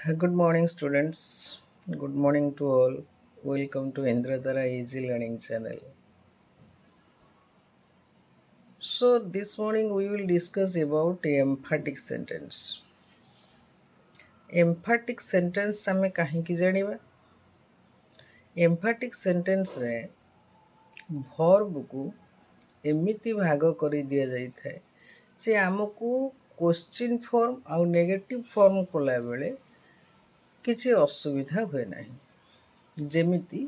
Good morning, students. Good morning to all. Welcome to Indradara Easy Learning channel. So, this morning we will discuss about emphatic sentence. Emphatic sentence ଆମେ କାହିଁକି ଜାଣିବା? Emphatic sentence ରେ verb କୁ ଏମିତି ଭାଗ କରି ଦିଆଯାଇଥାଏ ଯେ ଆମକୁ କ୍ୱେଶ୍ଚିନ୍ ଫର୍ମ ଆଉ ନେଗେଟିଭ୍ ଫର୍ମ କଲାବେଳେ କିଛି ଅସୁବିଧା ହୁଏ ନାହିଁ। ଯେମିତି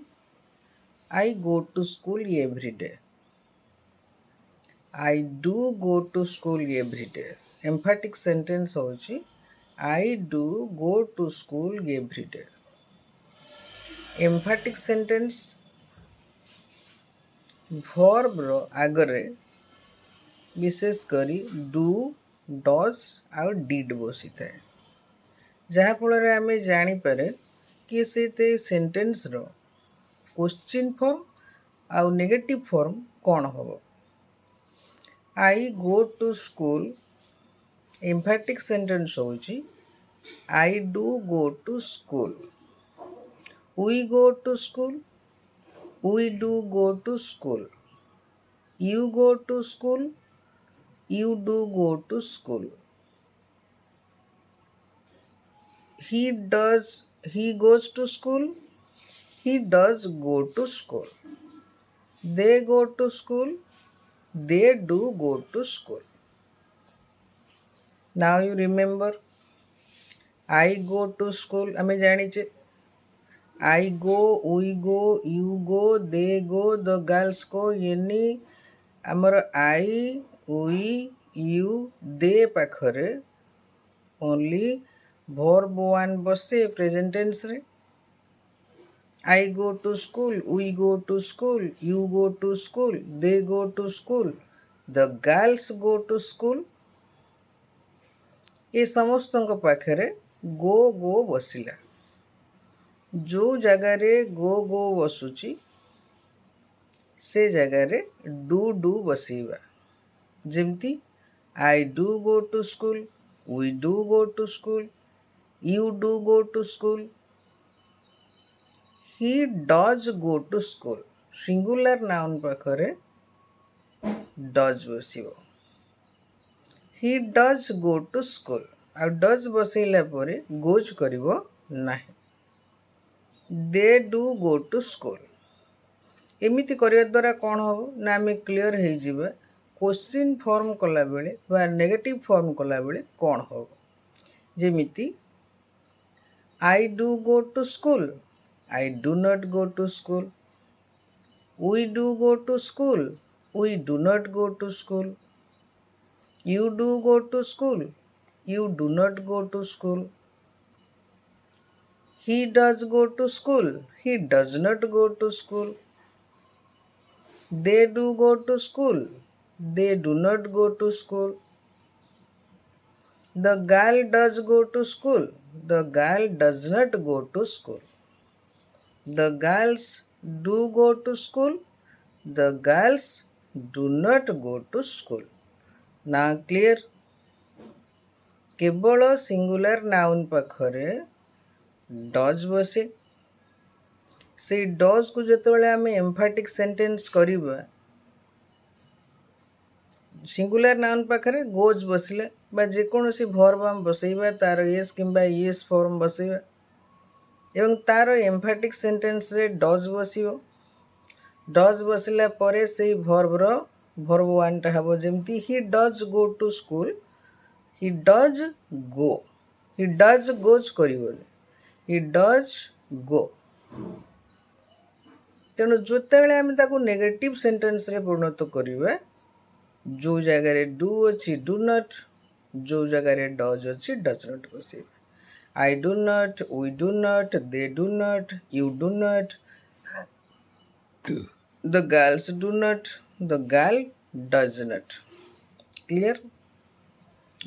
I go to school every day. I do go to school every day. Emphatic sentence होची I do go to school every day. Emphatic sentence verb रो आगरे विशेष करी do, does और did बसी थाए जहाँ फल आम जानीपर कि से सेंटेंस रो क्वेश्चन फॉर्म आउ नेगेटिव फॉर्म कौन हम I go to school emphatic sentence होची I do go to school. We go to school. We do go to school. You go to school. You do go to school. He does. He goes to school. He does go to school. They go to school. They do go to school. Now you remember. I go to school. आमे जानिचे I go, we go, you go, they go, the girls go, यानी आमर I, we, you, they पाखरे only verb one बसे present tense रे I go to school, we go to school, you go to school, they go to school, the girls go to school ये समस्तों पाखरे go बसिला जो जगार go बसुची से जगार do बसैबा जमती I do go to school, we do go to school, you do go to school, he does go to school. Singular noun पाखरे does बसिबो he does go to school uh does बसैला परे goes करिबो नाही they do go to school एमिति करिया द्वारा कौन हो ना आम क्लीयर हो जावा क्वेश्चन फॉर्म कला बेले बा नेगेटिव फॉर्म कला बेले कौन हो जेमिति I do go to school. I do not go to school. We do go to school. We do not go to school. You do go to school. You do not go to school. He does go to school. He does not go to school. They do go to school. They do not go to school. The girl does go to school. The girl does not go to school. The girls do go to school. The girls do not go to school. Now clear? केवल singular noun पाखरे does बसे से does को जितेबाला आम एम्फाटिक sentence करिबा singular noun पाखरे goes बसिले बा जेकोसी verb आम बसैबा तार येस किंबा येस फॉर्म बसैबा एवं तार एम्फाटिक सेंटेंस रे डज बसिबो डज बसिला परे से भर्ब रो भर्ब वन टा हबो जेमती he does go to school he does go he does goes करिवोनी ही डज गो तेणु जोतेबेले आम ताकू नेगेटिव सेंटेंस रे परिणत करिबा जो जगार डू अच्छी डू नट जो जगार डज अच्छी डज नट बसैबा I do not, we do not, they do not, you do not, the girls do not, the girl does not. Clear?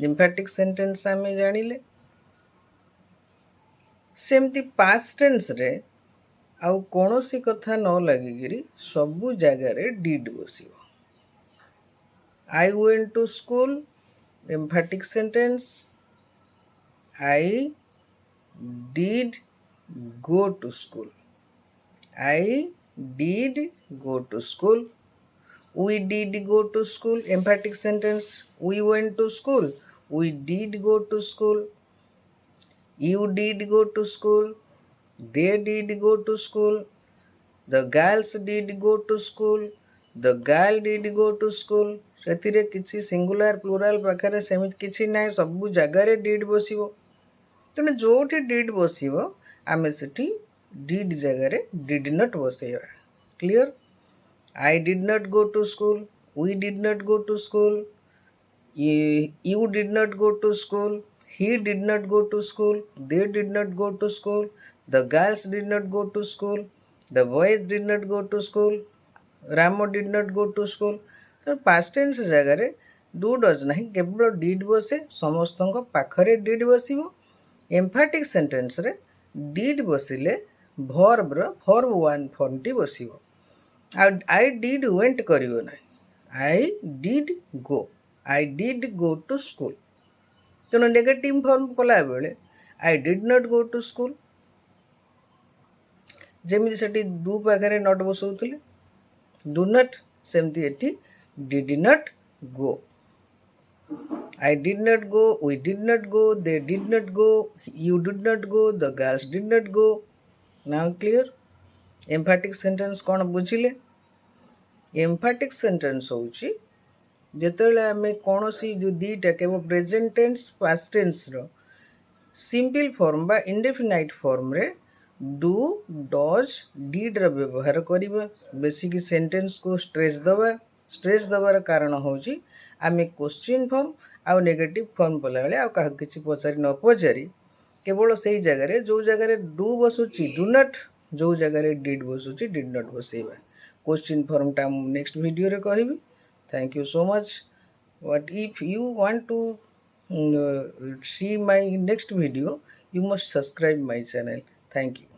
Emphatic sentence आम जानिले सेमती past tense रे आउ कौनसी कथा न लगिकी सबू जगार did बसिबो I went to school emphatic sentence I did go to school. I did go to school. We did go to school. Emphatic sentence. We went to school. We did go to school. You did go to school. They did go to school. The girls did go to school. The girl did go to school. ସେଥିରେ କିଛି singular pleural ପାଖରେ ସେମିତି କିଛି ନାହିଁ, ସବୁ ଜାଗାରେ did ବସିବ। ତେଣୁ ଯେଉଁଠି ଡିଡ୍ ବସିବ ଆମେ ସେଠି ଡିଡ୍ ଜାଗାରେ ଡିଡ୍ ନଟ୍ ବସେଇବା। Clear? I did not go to school. We did not go to school. You did not go to school. He did not go to school. They did not go to school. The girls did not go to school. The boys did not go to school. Ramo did not go to school. तो past tense ଜାଗାରେ do does ନାହିଁ, କେବଳ did ବସେ। ସମସ୍ତଙ୍କ ପାଖରେ did ବସିବ। emphatic sentenceରେ did ବସିଲେ verbର verb one formଟି ବସିବ। ଆଉ I did went କରିବ ନାହିଁ। I did go. I did go to school. ତେଣୁ ନେଗେଟିଭ୍ ଫର୍ମ କଲାବେଳେ I did not go to school, ଯେମିତି ସେଠି ଡୁ ପାଖରେ ନଟ୍ ବସଉଥିଲେ ଡୁ ନଟ୍, ସେମିତି ଏଠି did not go. I did not go, we did not go, they did not go, you did not go, the girls did not go. Now clear? emphatic sentence କ'ଣ ବୁଝିଲେ? emphatic sentence ହେଉଛି ଯେତେବେଳେ ଆମେ କୌଣସି ଯେଉଁ ଦୁଇଟା କେବଳ ପ୍ରେଜେଣ୍ଟ ଟେନ୍ସ ପାଷ୍ଟ ଟେନ୍ସର ସିମ୍ପଲ୍ ଫର୍ମ ବା ଇଣ୍ଡେଫିନାଇଟ୍ ଫର୍ମରେ ଡୁ ଡଜ୍ ଡିଡ୍ର ବ୍ୟବହାର କରିବା। ବେସିକ୍ ସେଣ୍ଟେନ୍ସକୁ ଷ୍ଟ୍ରେସ୍ ଦେବାର କାରଣ ହେଉଛି ଆମେ କ୍ୱେଶ୍ଚିନ୍ ଫର୍ମ ଆଉ ନେଗେଟିଭ୍ ଫର୍ମ କଲାବେଳେ ଆଉ କାହାକୁ କିଛି ପଚାରି ନ ପଚାରି କେବଳ ସେଇ ଜାଗାରେ ଯେଉଁ ଜାଗାରେ ଡୁ ବସୁଛି ଡୁ ନଟ୍, ଯେଉଁ ଜାଗାରେ ଡିଡ୍ ବସୁଛି ଡିଡ୍ ନଟ୍ ବସେଇବା। क्वेश्चन फॉर्मटा नेक्स्ट वीडियो रे कहबी। Thank you so much. But if you want to see my next video, you must subscribe my channel. Thank you.